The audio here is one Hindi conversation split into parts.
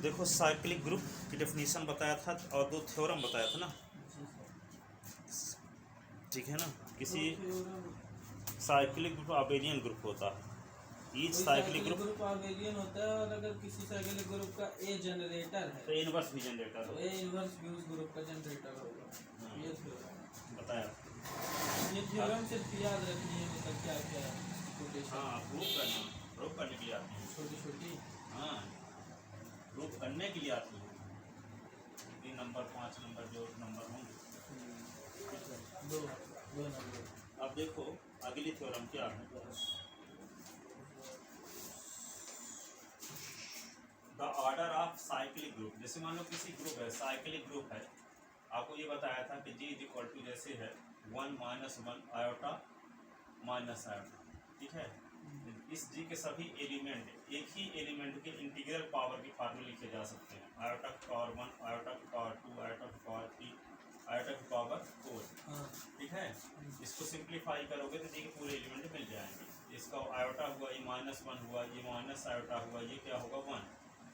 देखो साइक्लिक ग्रुप की डेफिनेशन बताया था और दो थ्योरम बताया था ना, ठीक है ना। किसी साइक्लिक ग्रुप अबेलियन ग्रुप होता है, ईच साइक्लिक ग्रुप अबेलियन होता है, और अगर किसी साइक्लिक ग्रुप का ए जनरेटर है तो इनवर्स भी जनरेटर तो हो, ए इनवर्स भी उस ग्रुप का जनरेटर होगा। ये थ्योरम बताया। ये थ्योरम सिर्फ याद रखनी है, मतलब क्या क्या है कोटेशन। हाँ, प्रूव करने के लिए आती है, छोटी छोटी। हाँ प्रूव करने के लिए आती है। 3 नंबर 5 नंबर जो नंबर होंगे। दो दो नंबर। अब देखो अगली थ्योरम क्या है, the order of cyclic group. जैसे मान लो किसी ग्रुप है, साइक्लिक ग्रुप है, आपको ये बताया था कि G इक्वल टू जैसे है 1 - 1 आयोटा माइनस आयोटा, ठीक है। इस G के सभी एलिमेंट एक ही एलिमेंट के इंटीग्रल पावर की फार्मूले लिखे जा सकते हैं, आयोटा की पावर 1, आयोटा की पावर 2, आयोटा की पावर 3, आयोटा की पावर 4, ठीक है। इसको सिंप्लीफाई करोगे तो G के पूरे एलिमेंट मिल जाएंगे। इसका आयोटा हुआ, ये -1 हुआ, ये माइनस आयोटा हुआ, ये क्या होगा 1,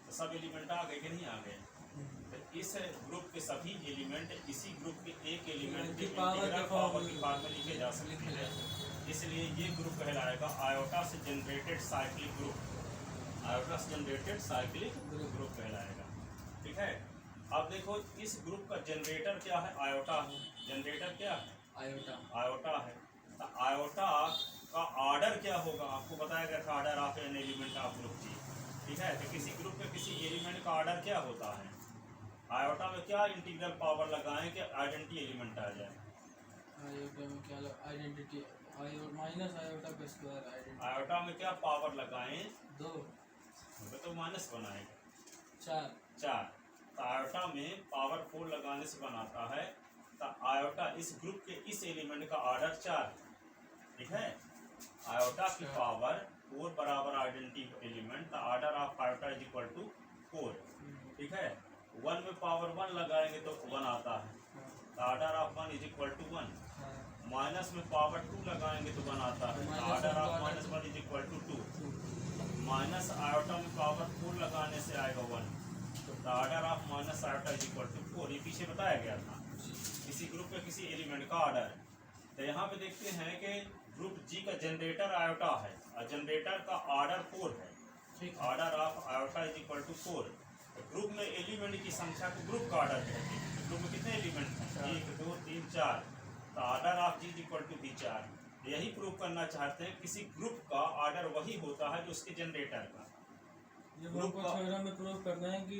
तो सब एलिमेंट आ गए कि नहीं आ गए। तो इस ग्रुप के सभी एलिमेंट इसी ग्रुप के एक एलिमेंट के इंटीग्रल पावर की फार्मूले लिखे जा सकते हैं, इसलिए ये ग्रुप कहलाएगा आयोटा से जनरेटेड साइक्लिक ग्रुप, आयोटा से जनरेटेड साइक्लिक ग्रुप कहलाएगा, ठीक है। अब देखो इस ग्रुप का जनरेटर क्या है, आयोटा है। जनरेटर क्या है, आयोटा आयोटा है। तो आयोटा का ऑर्डर क्या होगा, आपको बताया गया था order of an element of group G, ठीक है। तो किसी ग्रुप में किसी एलिमेंट का ऑर्डर क्या होता है, आयोटा में क्या इंटीग्रल पावर लगाएं कि आइडेंटिटी एलिमेंट आ जाए। आयोटा में क्या आइडेंटिटी माइनस आयोटा का स्क्वायर आइडेंटिटी। आयोटा में क्या पावर लगाएं, 2 तो माइनस बनाएगा 4। तो आयोटा में पावर 4 लगाने से बनाता है। तो आयोटा इस ग्रुप के इस एलिमेंट का ऑर्डर 4, ठीक है। आयोटा की पावर 4 बराबर आइडेंटिटी एलिमेंट, तो order of iota is equal to 4, ठीक है। 1 में पावर 1 लगाएंगे तो 1 आता है, तो order of 1 is equal to 1। Minus में पावर 2 लगाएंगे तो 1 आता है, तो order of -1 is equal to 2। Minus iota में पावर 4 लगाने से आएगा 1, तो order of minus iota is equal to 4। ये पीछे बताया गया था किसी ग्रुप में किसी एलिमेंट का ऑर्डर। तो यहाँ पे देखते हैं कि ग्रुप जी का जनरेटर आयोटा है और जनरेटर का ऑर्डर 4 है, order of iota is equal to 4। Group में एलिमेंट की संख्या को ग्रुप का ऑर्डर कहते हैं। ग्रुप में कितने एलिमेंट हैं, 1 2 3 4, तो order of G equal to भी 4। यही प्रूव करना चाहते हैं किसी ग्रुप का ऑर्डर वही होता है जो उसके जनरेटर का। ग्रुप का थ्योरम में प्रूव करना है कि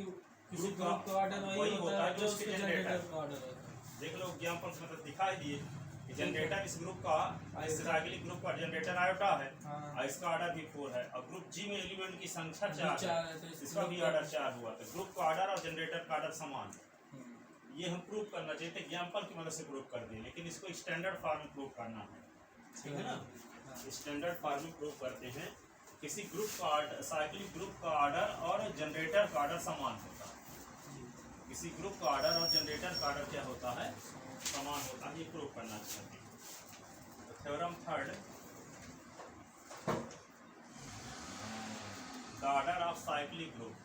किसी ग्रुप का ऑर्डर वही होता है जो उसके जनरेटर का ऑर्डर होता है। देख लो एग्जांपल से मतलब दिखाई दिए कि जनरेटर इस ग्रुप का, इस साइक्लिक ग्रुप का जनरेटर आयोटा है और इसका ऑर्डर भी 4 है, और ग्रुप जी में एलिमेंट की संख्या 4 है, तो इसका भी ऑर्डर 4 हुआ। तो ग्रुप का ऑर्डर और जनरेटर का ऑर्डर समान है। ये हम प्रूव करना चाहते हैं, एग्जांपल की मदद से प्रूव कर दिए, लेकिन इसको स्टैंडर्ड फॉर्म में प्रूव करना है, ठीक है ना। स्टैंडर्ड फॉर्म में प्रूव करते हैं किसी ग्रुप का ऑर्डर, साइक्लिक ग्रुप का ऑर्डर और जनरेटर का ऑर्डर समान होता है। किसी ग्रुप का ऑर्डर और जनरेटर का ऑर्डर क्या होता है, समान होता है। ये प्रूव करना चाहते हैं। तो theorem third, the order of cyclic group,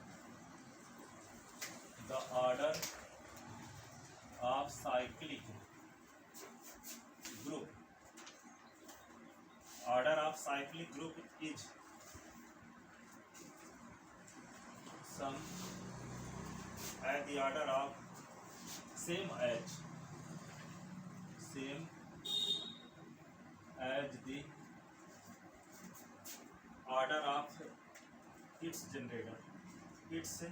the order of cyclic group, order of cyclic group is some at the order of same as the order of its generator, its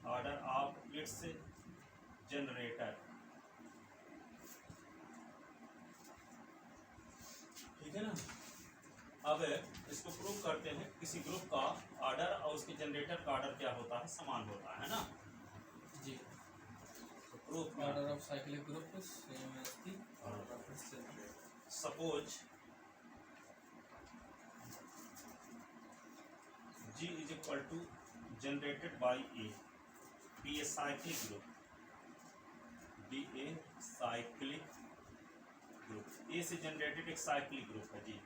order of its generator, ठीक है ना। अब इसको प्रूव करते हैं किसी ग्रुप का ऑर्डर और उसके जनरेटर का ऑर्डर क्या होता है, समान होता है ना जी। तो proof order of cyclic group same as the order of its generator. Suppose G is equal to generated by A, be a cyclic group, be a cyclic group। A से जनरेटेड एक साइक्लिक ग्रुप है जी,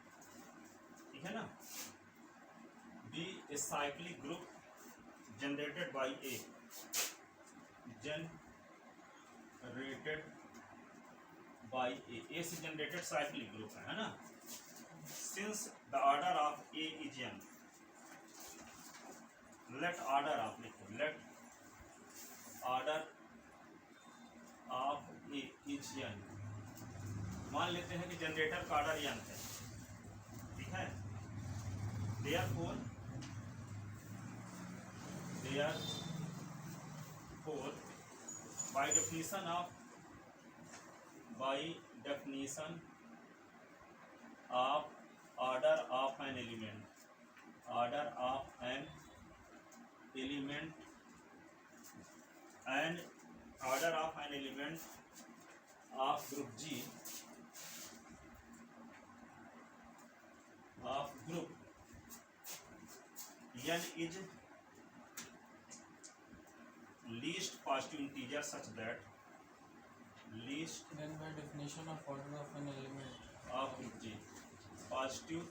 ठीक है ना। B A cyclic group generated by A, generated by A से जनरेटेड साइक्लिक ग्रुप है ना। Since the order of A is N, let order आप लिखो, let order of A is N. मान लेते हैं कि जनरेटर का ऑर्डर एन है, ठीक है। Therefore by definition of order of an element and order of an element of group G of group n is least positive integer such that least Then by definition of order of an element of group G positive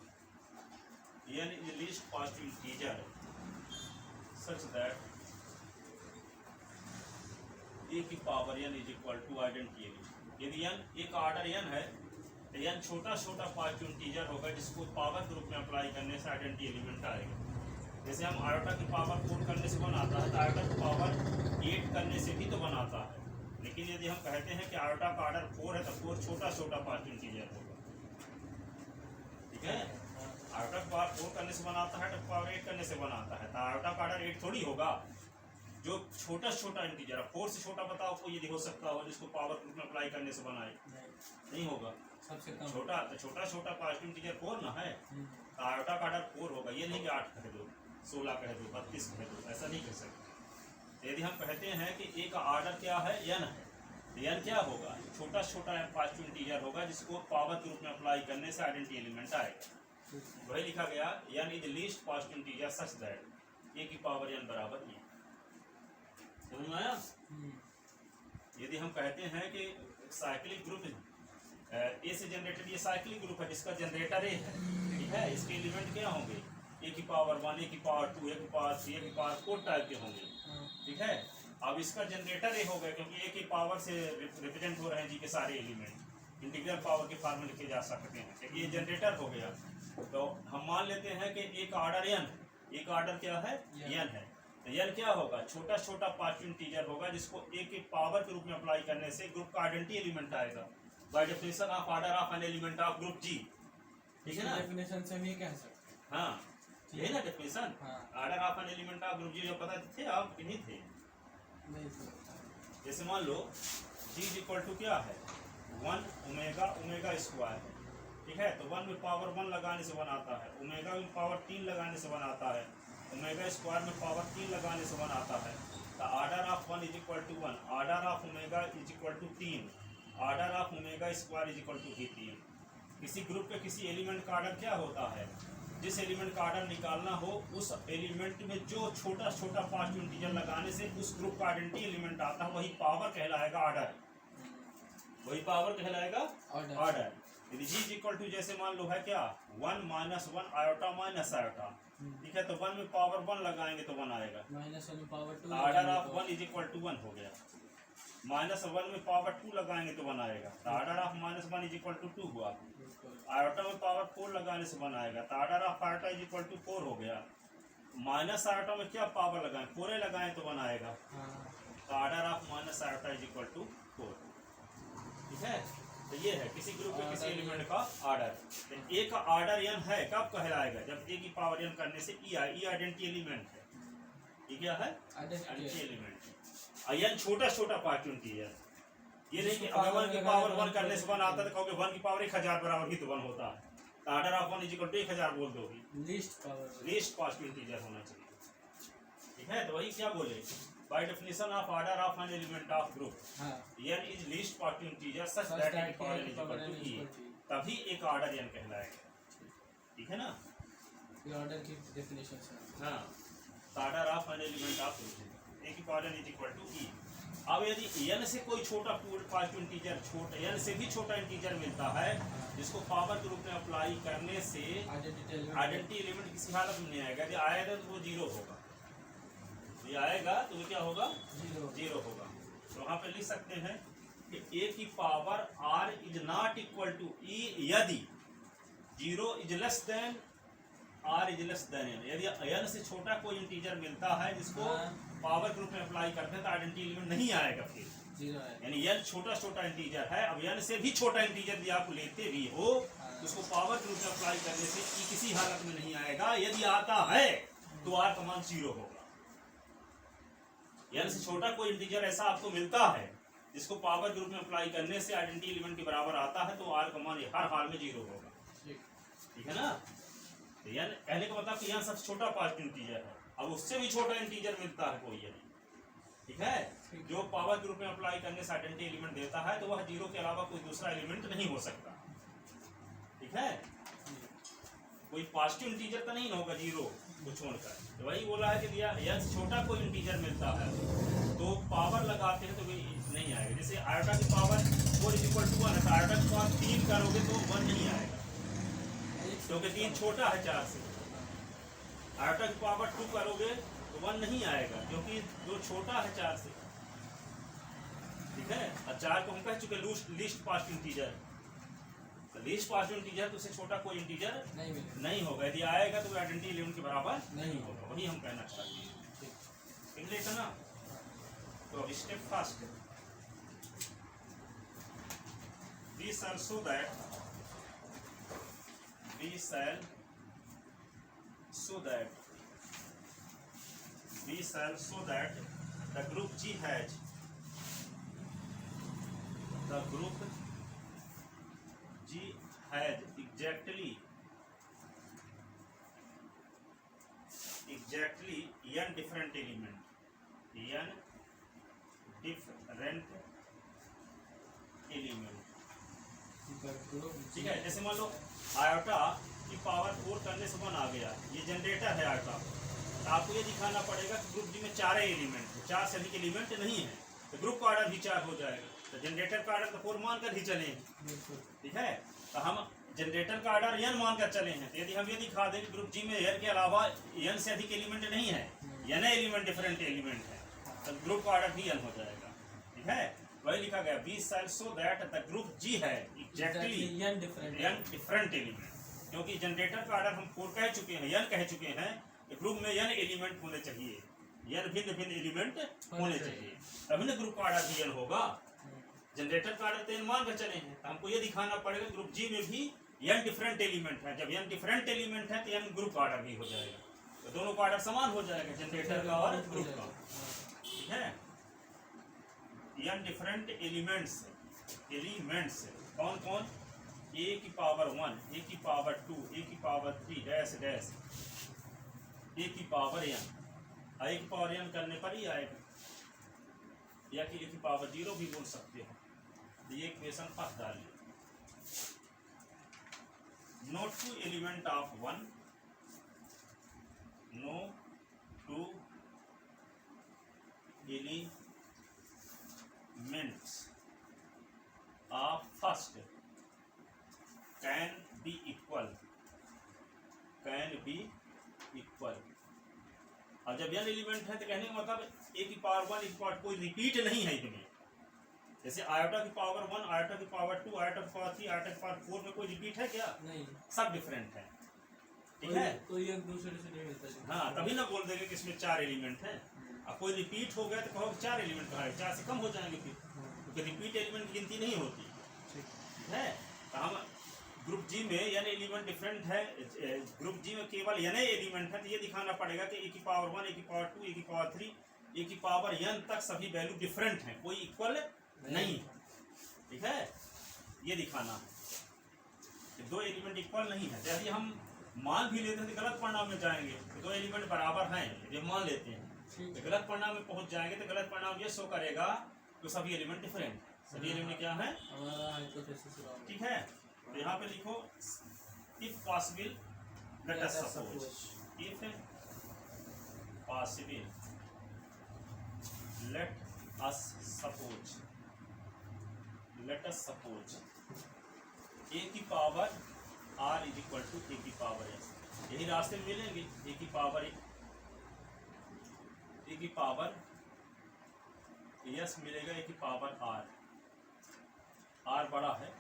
n is least positive integer such that a की power n is equal to identity element. यदि n एक ऑर्डर n है तो n छोटा छोटा पॉजिटिव इंटीजर होगा जिसको पावर के रूप में अप्लाई करने से आइडेंटिटी एलिमेंट आएगा। जैसे हम आयोटा की पावर 4 करने से बनाता है तो आयोटा की पावर 8 करने से भी तो बनाता है, लेकिन यदि हम कहते हैं कि आयोटा का ऑर्डर 4 है तो 4 छोटा छोटा पॉजिटिव इंटीजर होगा, ठीक है। आयोटा की पावर 4 करने से बनाता है तो पावर 8 करने से बनाता है, तो आयोटा का ऑर्डर 8 थोड़ी होगा। जो छोटा छोटा इंटीजर है 4 से छोटा बताओ कोई यदि हो सकता हो जिसको पावर ग्रुप में अप्लाई करने से बनाए, नहीं होगा। सबसे कम छोटा तो छोटा छोटा पॉजिटिव इंटीजर 4 ना है, तो आयोटा का ऑर्डर 4 होगा। ये नहीं कि 8 कह दो, 16 कह दो, 32 कह दो, ऐसा नहीं कह सकते। यदि हम कहते हैं कि ए का ऑर्डर क्या है n है, तो n क्या होगा, छोटा छोटा पॉजिटिव इंटीजर होगा जिसको पावर के रूप में अप्लाई करने से आइडेंटिटी एलिमेंट आएगा। वही लिखा गया n is least positive integer such that A की पावर n बराबर e। समझ में आया? यदि हम कहते हैं कि साइक्लिक ग्रुप ए से जनरेटेड, ये साइक्लिक ग्रुप है जिसका जनरेटर ए है, ठीक है। इसके एलिमेंट क्या होंगे, ए की पावर 1, ए की पावर 2, ए की पावर 3, ए की पावर 4 टाइप के होंगे, ठीक है। अब इसका जनरेटर ए हो गया क्योंकि ए की पावर से रिप्रेजेंट हो रहे हैं जी के सारे एलिमेंट, इंटीग्रल पावर के फॉर्म में लिखे जा सकते हैं, क्योंकि ये जनरेटर हो गया। तो हम मान लेते हैं कि ए का ऑर्डर n, ए का ऑर्डर क्या है n है, तो n क्या होगा, छोटा छोटा पॉजिटिव इंटीजर होगा जिसको ए के पावर के रूप में अप्लाई करने से ग्रुप का आइडेंटिटी एलिमेंट आएगा by definition of order of an element of group G, ठीक है ना। डेफिनेशन से हम ये कह सकते हैं, हाँ यही ना definition, order of an element of group G. जो पता थे आप कि नहीं थे? नहीं। जैसे मान लो g इक्वल टू क्या है 1 ओमेगा ओमेगा स्क्वायर है, ठीक है। तो 1 में पावर 1 लगाने से बनाता है, ओमेगा में पावर 3 लगाने से बनाता है, ओमेगा स्क्वायर में पावर 3 लगाने से बनाता है। तो order of 1 is equal to 1, order of omega is equal to 3, order of omega square is equal to 3। किसी ग्रुप के किसी एलिमेंट का ऑर्डर क्या होता है, जिस एलिमेंट का ऑर्डर निकालना हो उस एलिमेंट में जो छोटा छोटा पॉजिटिव इंटीजर लगाने से उस ग्रुप का आइडेंटिटी एलिमेंट आता है, वही पावर कहलाएगा ऑर्डर, वही पावर कहलाएगा ऑर्डर। यदि जी इक्वल टू जैसे मान लो है क्या 1 - 1 आयोटा माइनस आयोटा, ठीक है। तो 1 में पावर 1 लगाएंगे तो 1 आएगा, -1 में power 2, order of 1 is equal to 1 हो गया। -1 में पावर 2 लगाएंगे तो 1 आएगा, तो order of -1 is equal to 2 हुआ। आयोटा में पावर 4 लगाने से 1 आएगा, तो order of iota is equal to 4 हो गया। माइनस आयोटा में क्या पावर लगाएं, 4 लगाएं तो 1 आएगा, तो order of minus iota is equal to 4, ठीक है। तो ये है किसी ग्रुप के किसी एलिमेंट का ऑर्डर। तो ए का ऑर्डर n है कब कहलाएगा, जब ए की पावर n करने से ई आइडेंटिटी एलिमेंट है, ये क्या है आइडेंटिटी एलिमेंट। n छोटा छोटा पॉजिटिव इंटीजर, ये नहीं कि अगर 1 की पावर 1 करने से 1 आता है तो कहोगे 1 की पावर 1000 बराबर ही तो 1 होता है, तो order of 1 is equal to 1000 बोल दोगे, लीस्ट पॉजिटिव इंटीजर होना चाहिए, ठीक है। तो वही क्या बोले, by definition of order of an element of group n is least positive integer such that n is equal to e, तभी एक ऑर्डर n कहलाएगा, ठीक है ना। ये ऑर्डर की डेफिनेशन है, हां। Order of an element of group a की power n is equal to e। अब यदि n से कोई छोटा पॉजिटिव इंटीजर, छोटा n से भी छोटा इंटीजर मिलता है जिसको पावर के रूप में अप्लाई करने से आइडेंटिटी एलिमेंट किसी हालत में नहीं आएगा, यदि आएगा तो वो 0 होगा। ये आएगा तो ये क्या होगा, 0 0 होगा। तो वहां पे लिख सकते हैं कि a की power r is not equal to e यदि 0 is less than r is less than n, यदि n से छोटा कोई इंटीजर मिलता है जिसको पावर ग्रुप में अप्लाई करते हैं तो आइडेंटिटी एलिमेंट नहीं आएगा फिर, 0 है। यानी n छोटा इंटीजर है। अब n से भी छोटा इंटीजर यदि आप लेते भी हो तो उसको पावर ग्रुप में अप्लाई करने से e किसी हालत में नहीं आएगा। यदि आता है तो r का मान 0 होगा। n से छोटा कोई इंटीजर ऐसा आपको मिलता है जिसको पावर ग्रुप में अप्लाई करने से आइडेंटिटी एलिमेंट के बराबर आता है तो r का मान हर हाल में 0 होगा। ठीक है ना। तो n कहने का मतलब कि यहाँ सबसे छोटा पॉजिटिव इंटीजर है। अब उससे भी छोटा इंटीजर मिलता है कोई, यदि ठीक है, जो पावर ग्रुप में अप्लाई करने से आइडेंटिटी एलिमेंट देता है तो वह 0 के अलावा कोई दूसरा एलिमेंट नहीं हो सकता। ठीक है, कोई पॉजिटिव इंटीजर तो नहीं होगा 0 को छोड़कर। तो वही बोला है कि दिया n से छोटा कोई इंटीजर मिलता है तो पावर लगाते हैं तो भी नहीं आएगा। जैसे आयोटा की पावर 4 = 1 है तो आयोटा की पावर 3 करोगे तो 1 नहीं आएगा क्योंकि 3 छोटा है 4 से। आयोटा की पावर 2 करोगे तो 1 नहीं आएगा क्योंकि 2 छोटा है 4 से। ठीक है, और 4 को हम कह चुके लीस्ट पॉजिटिव इंटीजर, तो लीस्ट पॉजिटिव इंटीजर तो उससे छोटा कोई इंटीजर नहीं होगा। यदि आएगा तो आइडेंटिटी एलिमेंट के बराबर नहीं होगा। वही हम कहना चाहते हैं। इंग्लिश है ना। तो अब step first, we shall show that the group G has exactly n different element, ठीक है। जैसे मान लो आयोटा की पावर 4 करने से 1 आ गया, ये जनरेटर है आयोटा। तो आपको ये दिखाना पड़ेगा कि ग्रुप जी में 4 एलिमेंट है, 4 से अधिक एलिमेंट नहीं है तो ग्रुप का ऑर्डर भी 4 हो जाएगा। तो जनरेटर का ऑर्डर तो 4 मानकर ही चले। ठीक है, तो हम जनरेटर का ऑर्डर n मानकर चले हैं। तो यदि हम ये दिखा दें ग्रुप जी में n के अलावा n से अधिक एलिमेंट नहीं है, n एलिमेंट डिफरेंट एलिमेंट है, तो ग्रुप का ऑर्डर भी n हो जाएगा। ठीक है, वही लिखा गया we shall show that the group G है exactly n different element, क्योंकि जनरेटर का ऑर्डर हम 4 कह चुके हैं, n कह चुके हैं, तो ग्रुप में n एलिमेंट होने चाहिए, n भिन्न एलिमेंट होने चाहिए, तभी ना ग्रुप का ऑर्डर भी n होगा। जनरेटर का ऑर्डर तो n मान कर चले हैं, तो हमको ये दिखाना पड़ेगा ग्रुप G में भी n डिफरेंट एलिमेंट है। जब n डिफरेंट एलिमेंट है तो n ग्रुप ऑर्डर भी हो जाएगा, तो दोनों का ऑर्डर समान हो जाएगा, जनरेटर का और ग्रुप का। ठीक है, n डिफरेंट एलिमेंट्स कौन कौन, a की पावर 1, a की पावर 2, a की पावर 3 डैश डैश a की पावर n, a की पावर n करने पर ही आएगा, या कि a की पावर 0 भी बोल सकते हो। ये इक्वेशन फर्स्ट डालिए, no 2 element of 1, no 2 elements of first can be equal। और जब n एलिमेंट है तो कहने का मतलब a की पावर 1 की पावर कोई रिपीट नहीं है इसमें। जैसे आयोटा की पावर 1, आयोटा की पावर 2, आयोटा की पावर 3, आयोटा की पावर 4 में कोई रिपीट है क्या? नहीं, सब डिफरेंट है। ठीक है, तो ये एक दूसरे से नहीं मिलता। हाँ, तभी ना बोल देंगे कि इसमें 4 एलिमेंट है। अब कोई रिपीट हो गया तो कहोगे 4 एलिमेंट कहाँ है, 4 से कम हो जाएंगे फिर, क्योंकि रिपीट एलिमेंट की गिनती नहीं होती। ठीक है, तो हम ग्रुप जी में n एलिमेंट डिफरेंट है, ग्रुप जी में केवल n एलिमेंट है, तो ये दिखाना पड़ेगा कि a की पावर 1, a की पावर 2, a की पावर 3, a की पावर n तक सभी वैल्यू डिफरेंट हैं, कोई इक्वल नहीं। ठीक है, ये दिखाना है कि 2 एलिमेंट इक्वल नहीं है। यदि हम मान भी लेते हैं तो गलत परिणाम में जाएंगे, 2 एलिमेंट बराबर हैं, यदि हम मान लेते हैं तो गलत परिणाम में पहुंच जाएंगे। तो गलत परिणाम ये शो करेगा तो सभी एलिमेंट डिफरेंट, सभी एलिमेंट क्या है। ठीक है, तो यहाँ पे लिखो if possible let us suppose, if possible let us suppose a की power r is equal to a की पावर s, यही रास्ते में मिलेंगे। a की पावर ए की पावर यस मिलेगा ए की पावर आर, आर बड़ा है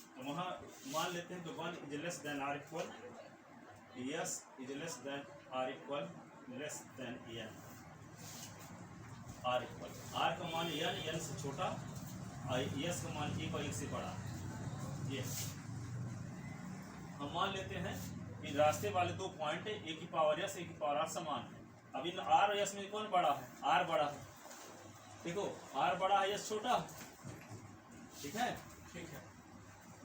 तो वहाँ मान लेते हैं कि 1 is less than or equal, s is less than or equal less than n, r equal r का मान एन से छोटा और यस का मान ए और 1 से बड़ा। ये हम मान लेते हैं कि रास्ते वाले दो पॉइंट है, ए की पावर यस ए की पावर आर समान है। अब इन आर और यस में कौन बड़ा है? आर बड़ा है। देखो आर बड़ा है यस छोटा, ठीक है। ठीक है।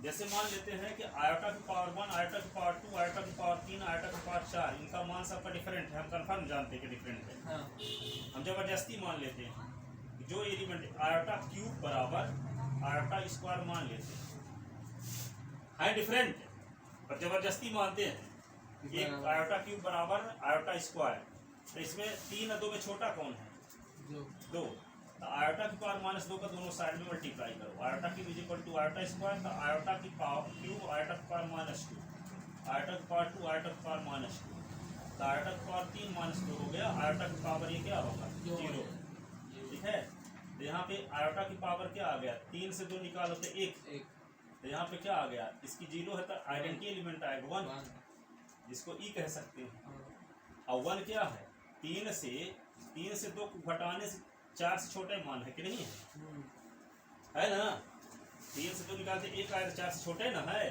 जैसे मान लेते हैं कि आयोटा की पावर 1, आयोटा की पावर 2, आयोटा की पावर 3, आयोटा की पावर 4, इनका मान सबका डिफरेंट है, हम कंफर्म जानते हैं कि डिफरेंट है। हाँ। हम जबरदस्ती मान लेते हैं कि जो एलिमेंट आयोटा क्यूब बराबर आयोटा स्क्वायर मान लेते हैं डिफरेंट है, पर जबरदस्ती मानते हैं। एक आयोटा क्यूब बराबर आयोटा स्क्वायर, तो इसमें 3 और 2 में छोटा कौन है? 2। तो आयोटा की पावर -2 का दोनों साइड में मल्टीप्लाई करो, iota cube is equal to iota square, तो आयोटा की पावर क्यूब आयोटा की पावर -2, आयोटा की पावर 2 आयोटा की पावर -2, तो आयोटा की पावर 3 -2 हो गया, आयोटा की पावर ये क्या होगा? 0। ठीक है। तो यहाँ पे आयोटा की पावर क्या आ गया? 3 से 2 निकालो तो 1। तो यहाँ पे क्या आ गया? इसकी 0 है तो आइडेंटिटी एलिमेंट आएगा 1, जिसको ई कह सकते हैं। और 1 क्या है? 3 से 2 को घटाने से 4 से छोटे मान है कि नहीं है ना? 3 से 2 निकालते 1 आया तो 4 से छोटे ना है।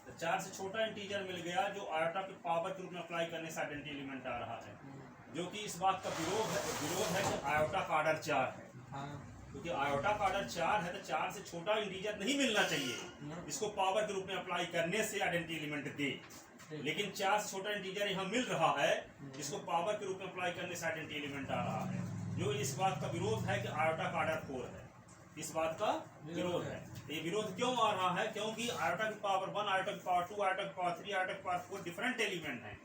तो 4 से छोटा इंटीजर मिल गया जो आयोटा की पावर के रूप में अप्लाई करने से आइडेंटिटी एलिमेंट आ रहा है, जो कि इस बात का विरोध है कि आयोटा का ऑर्डर 4 है। क्योंकि आयोटा का ऑर्डर 4 है तो 4 से छोटा इंटीजर नहीं मिलना चाहिए, इसको पावर के रूप में अप्लाई करने से आइडेंटिटी एलिमेंट दे। लेकिन 4 से छोटा इंटीजर यहाँ मिल रहा है, इसको पावर के रूप में अप्लाई करने से आइडेंटिटी एलिमेंट आ रहा है, जो इस बात का विरोध है कि आयोटा का ऑर्डर 4 है। इस बात का विरोध है। ये विरोध क्यों आ रहा है? क्योंकि आयोटा की पावर 1, आयोटा की पावर 2, आयोटा की पावर 3, आयोटा की पावर 4 डिफरेंट एलिमेंट हैं,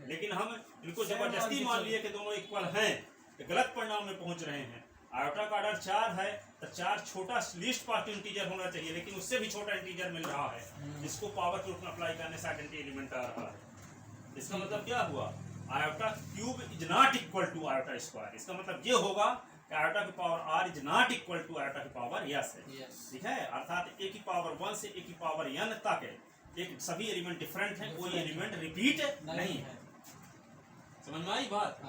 लेकिन हम इनको जबरदस्ती मान लिए कि दोनों इक्वल हैं, तो गलत परिणाम में पहुंच रहे हैं। आयोटा का ऑर्डर 4 है तो 4 छोटा लीस्ट पार्ट इंटीजर होना चाहिए, लेकिन उससे भी छोटा इंटीजर मिल रहा है, जिसको पावर के रूप में अप्लाई करने से आइडेंटिटी एलिमेंट आ रहा है। इसका मतलब क्या हुआ? Iota cube is not equal to iota square. इसका मतलब ये होगा कि आयोटा की power r is not equal to iota की पावर यस है। ठीक है। अर्थात ए की पावर 1 से ए की पावर n तक एक सभी एलिमेंट डिफरेंट है, कोई एलिमेंट रिपीट नहीं है। समझ में आई बात?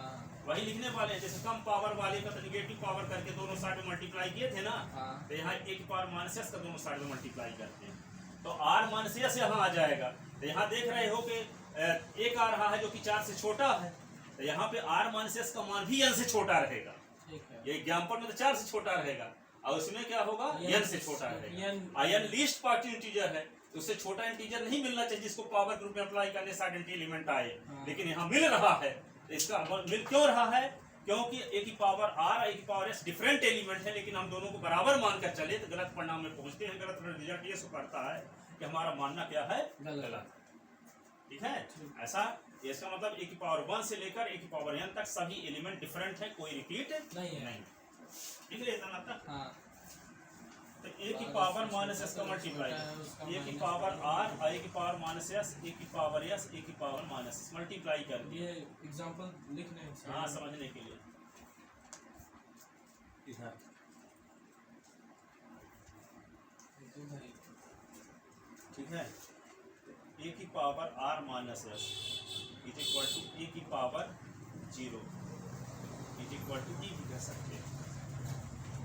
वही लिखने वाले, जैसे कम पावर वाले का तो निगेटिव पावर करके दोनों साइड में मल्टीप्लाई किए थे ना, तो यहाँ ए की पावर -s का दोनों साइड में मल्टीप्लाई करते हैं तो r -s यहाँ आ जाएगा। तो यहाँ देख रहे हो कि एक आ रहा है जो कि 4 से छोटा है, तो यहाँ पे r -s का मान भी n से छोटा रहेगा। ये एग्जाम्पल में तो 4 से छोटा रहेगा, और उसमें क्या होगा? n से छोटा रहेगा। n लीस्ट पार्ट इंटीजर है, उससे छोटा इंटीजर नहीं मिलना चाहिए जिसको पावर के रूप में अप्लाई करने से आइडेंटिटी एलिमेंट आए, लेकिन यहाँ मिल रहा है। इसका मिल क्यों रहा है? क्योंकि ए की पावर आर और ए की पावर एस डिफरेंट एलिमेंट है, लेकिन हम दोनों को बराबर मानकर चले तो गलत परिणाम में पहुंचते हैं। गलत रिजल्ट ये करता है कि हमारा मानना क्या है? गलत। ठीक है। ऐसा इसका मतलब ए की पावर 1 से लेकर ए की पावर n तक सभी एलिमेंट डिफरेंट है, कोई रिपीट नहीं। ठीक है इतना तक। तो ए की पावर -s का मल्टीप्लाई, ए की पावर r और ए की पावर -s, ए की पावर s, ए की पावर -s मल्टीप्लाई कर दिए। ये एग्जांपल लिखने हैं। हाँ, समझने के लिए। इधर ठीक है। ए की power r -s is equal to A की power 0 is equal to e भी कह सकते हैं।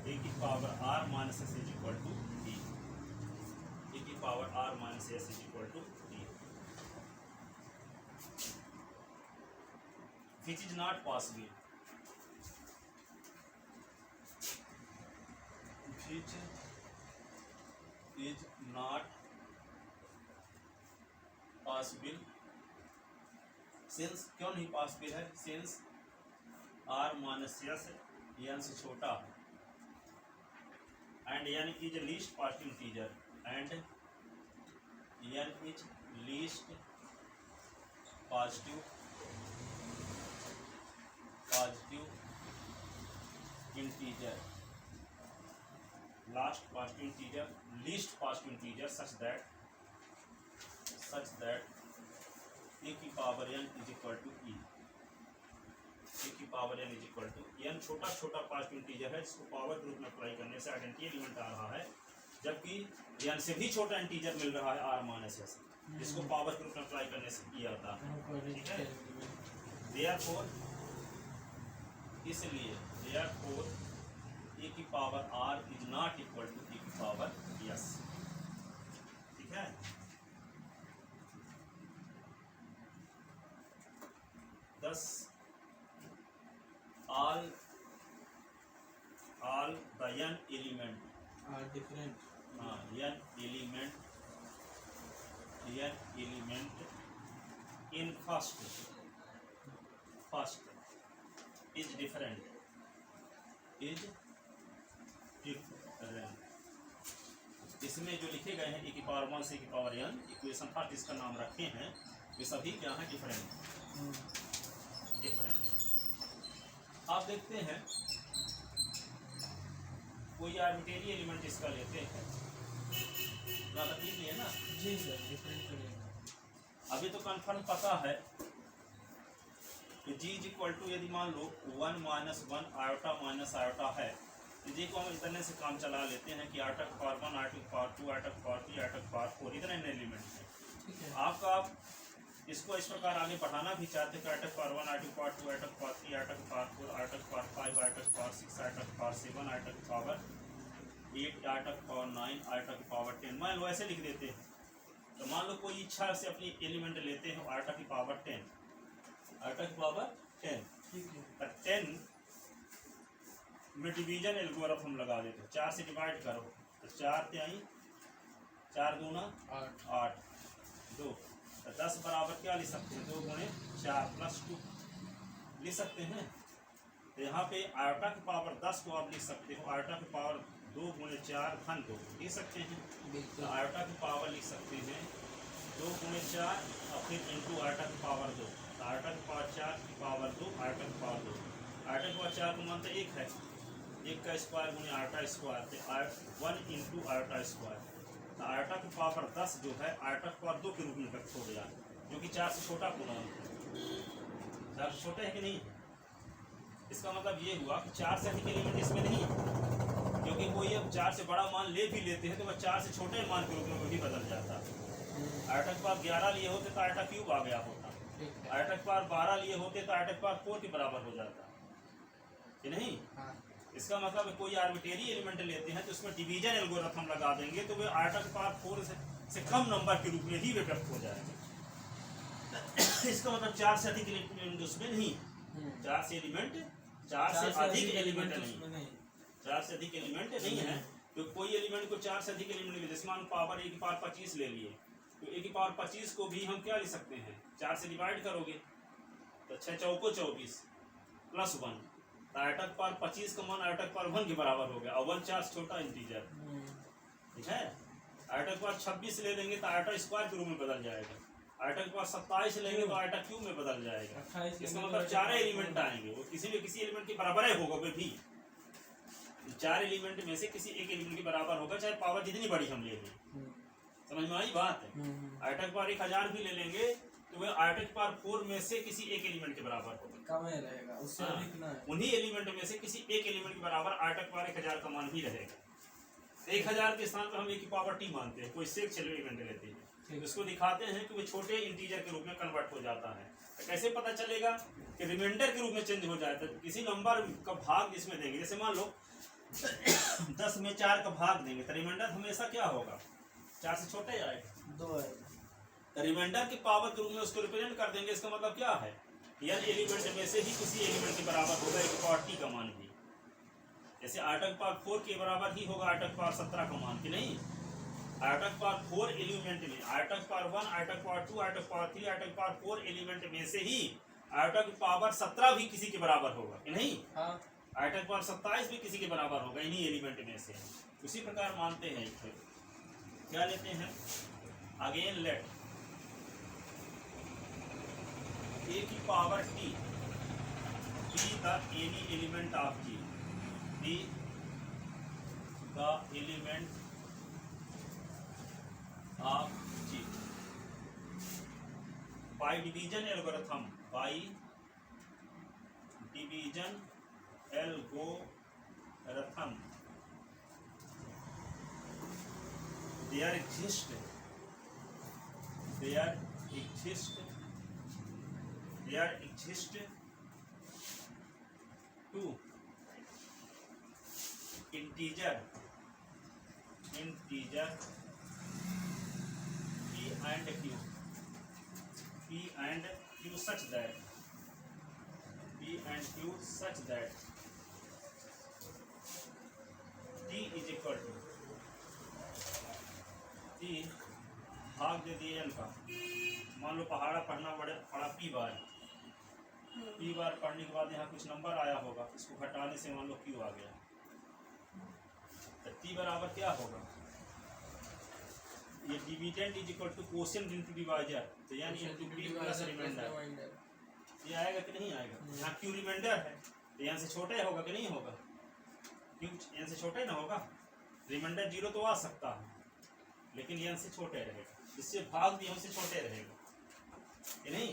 ए की power r -s is equal to d, A की power r -s is equal to d, which is not possible, which is not possible, since क्यों नहीं पॉसिबल है? since r -s n से छोटा है, and n is the least positive integer, and n is least positive integer, last positive integer, least positive integer, such that a की power n is equal to e, power n is equal to n छोटा छोटा पास्ट इंटीजर है जिसको पावर ग्रुप में अप्लाई करने से आइडेंटिटी एलिमेंट आ रहा है, जबकि n से भी छोटा इंटीजर मिल रहा है r माइनस s जिसको पावर ग्रुप में अप्लाई करने से किया था। ठीक है, देयरफॉर इसलिए देयरफॉर e की power r is not equal to e की पावर s। ठीक है, thus all the n element are different n element in first is different इसमें जो लिखे गए हैं e की पावर 1 से e की पावर n इक्वेशन फर्स्ट इसका नाम रखे हैं, वे सभी क्या हैं? डिफरेंट। आप देखते हैं कोई आर्बिट्रेरी एलिमेंट इसका लेते हैं, ज़्यादा ठीक नहीं है ना? जी सर, डिफरेंट करेंगे। अभी तो कंफर्म पता है कि g इज इक्वल टू, यदि मान लो 1 माइनस 1 आयोटा माइनस आयोटा है, तो जी को हम इतने से काम चला लेते हैं कि आयोटा की पावर 1, आयोटा की पावर 2, आयोटा की पावर 3, आयोटा की पावर 4 इतने एलिमेंट है। आपका इसको इस प्रकार आगे बढ़ाना भी चाहते हैं कि आयोटा की पावर 1, आयोटा की पावर 2, आयोटा की पावर 3, आयोटा की पावर 4, आयोटा की पावर 5, आयोटा की पावर 6, आयोटा की पावर 7, आयोटा की पावर 8, आयोटा की पावर 9, आयोटा की पावर 10। मान लो ऐसे लिख देते हैं, तो मान लो कोई इच्छा से अपनी एलिमेंट लेते हैं आयोटा की पावर 10, आयोटा की पावर 10, ठीक है। 10 में डिवीजन एल्गोरिथम लगा देते हो, 4 से डिवाइड करो तो 4 त्याई 4 दूना 8 2, तो 10 बराबर क्या लिख सकते हैं? 2 गुणे 4 प्लस 2 लिख सकते हैं। तो यहाँ पे आयोटा की पावर 10 को आप लिख सकते हो आयोटा की पावर 2 गुणे 4 घन 2 लिख सकते हैं। तो आयोटा की पावर लिख सकते हैं 2 गुणे 4 और फिर इंटू आयोटा की पावर 2, तो आयोटा की पावर 4 की पावर 2, आयोटा की पावर 2, आयोटा की पावर 4 को मानते 1 है, 1 का स्क्वायर गुणे आयोटा स्क्वायर, तो 1 इंटू आयोटा स्क्वायर, तो आयोटा की पावर 10 जो है आयोटा की पावर 2 के रूप में व्यक्त हो गया, जो कि 4 से छोटा पूर्णांक है। 4 से छोटा है कि नहीं? इसका मतलब ये हुआ कि 4 से अधिक एलिमेंट इसमें नहीं, क्योंकि कोई अब 4 से बड़ा मान ले भी लेते हैं तो वह 4 से छोटे मान के रूप में वही बदल जाता। आयोटा की पावर 11 लिए होते तो आयोटा क्यूब आ गया होता, आयोटा की पावर 12 लिए होते तो आयोटा की पावर 4 के बराबर हो जाता कि नहीं? इसका मतलब है कोई आर्बिट्रेरी एलिमेंट लेते हैं तो उसमें डिवीजन एल्गोरिथम लगा देंगे तो वे आयोटा की पावर 4 से कम नंबर के रूप में ही वे व्यक्त हो जाएंगे। इसका मतलब 4 से अधिक एलिमेंट उसमें नहीं, 4 से अधिक एलिमेंट नहीं, 4 से अधिक एलिमेंट नहीं है। तो कोई एलिमेंट को 4 से अधिक एलिमेंट, जैसे मान पावर e की पावर 25 ले लिए, तो e की पावर 25 को भी हम क्या लिख सकते हैं? 4 से डिवाइड करोगे तो 6 चौको 24 प्लस 1, आयोटा की पावर 25 का मान आयोटा की पावर 1 के बराबर हो गया, और 1 4 छोटा इंटीजर। ठीक है, आयोटा की पावर 26 ले लेंगे तो आयोटा स्क्वायर के रूप में बदल जाएगा, आयोटा की पावर 27 लेंगे तो आयोटा क्यूब में बदल जाएगा। इसका मतलब 4 एलिमेंट आएंगे, वो किसी न किसी एलिमेंट के बराबर ही होगा, वे भी 4 एलिमेंट में से किसी एक एलिमेंट के बराबर होगा, चाहे पावर जितनी बड़ी हम ले लें। समझ में आई बात है? आयोटा की पावर 1000 भी ले लेंगे तो वह आयोटा की पावर 4 में से किसी एक एलिमेंट के बराबर होगा, कम ही रहेगा, उससे अधिक ना है। उन्हीं एलिमेंट में से किसी एक एलिमेंट के बराबर आयोटा की पावर 1000 का मान ही रहेगा। 1000 के स्थान पर हम e की पावर t मानते हैं, कोई से एलिमेंट लेते हैं तो इसको दिखाते हैं कि वो छोटे इंटीजर के रूप में कन्वर्ट हो जाता है। तो कैसे पता चलेगा कि रिमाइंडर के रूप में चेंज हो जाता है? किसी नंबर का भाग जिसमें देंगे, जैसे मान लो 10 में 4 का भाग देंगे तो रिमाइंडर हमेशा क्या होगा? 4 से छोटा ही आएगा, 2 है। रिमाइंडर के पावर के रूप में उसको रिप्रेजेंट कर देंगे। इसका मतलब क्या है? यह एलिमेंट में से ही किसी एलिमेंट के बराबर होगा एक पावर t का मान भी, जैसे आयोटा की पावर 4 के बराबर ही होगा आयोटा की पावर 17 का मान कि नहीं? आयोटा की पावर 4 एलिमेंट में आयोटा की पावर 1, आयोटा की पावर 2, आयोटा की पावर 3, आयोटा की पावर 4 एलिमेंट में से ही आयोटा की पावर 17 भी किसी के बराबर होगा कि नहीं? आयोटा की पावर 27 भी किसी के बराबर होगा इन्हीं एलिमेंट में से। उसी प्रकार मानते हैं, क्या लेते हैं? अगेन लेट a की power t be the any element of g, be the element of g by division algorithm, by division division algorithm there exist two integer p and q such that t is equal to t भाग दे दिए n का। मान लो पहाड़ा पढ़ना पड़ा p बार पढ़ने के बाद यहाँ कुछ नंबर आया होगा, इसको घटाने से मान लो q आ गया, तो t बराबर क्या होगा, ये dividend is equal to quotient into divisor, तो यानी इनटू p प्लस रिमाइंडर, ये आएगा कि नहीं आएगा। यहाँ q रिमाइंडर है तो यहाँ से छोटा ही होगा कि नहीं होगा, q n से छोटा ही ना होगा, रिमाइंडर 0 तो आ सकता है लेकिन n से छोटे रहेगा, इससे भाग भी हमसे छोटे रहेगा कि नहीं।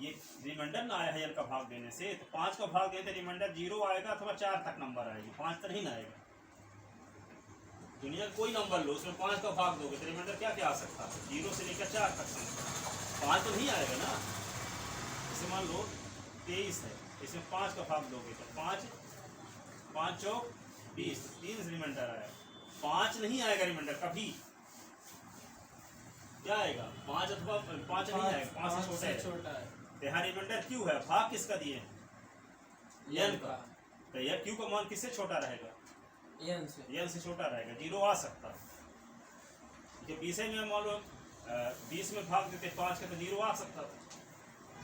ये रिमाइंडर ना आया है n का भाग देने से, तो 5 का भाग देने से रिमाइंडर 0 आएगा अथवा 4 तक नंबर आएगी, 5 तक नहीं ना आएगा। दुनिया कोई नंबर लो उसमें 5 का भाग दोगे तो रिमाइंडर क्या क्या आ सकता है, 0 से लेकर 4 तक, 5 तो नहीं आएगा ना। जैसे मान लो 23 है, इसमें 5 का भाग दोगे तो 5 चौक 20, 3 रिमाइंडर आएगा, 5 नहीं आएगा रिमाइंडर कभी, क्या आएगा 5 अथवा 5 नहीं आएगा, 5 से छोटा है। तो यहाँ रिमाइंडर क्यू है, भाग किसका दिए n का, तो यह क्यू का मान किससे छोटा रहेगा, n से छोटा रहेगा, 0 आ सकता है। 20 में मान लो 20 में भाग देते 5 का तो 0 आ सकता था,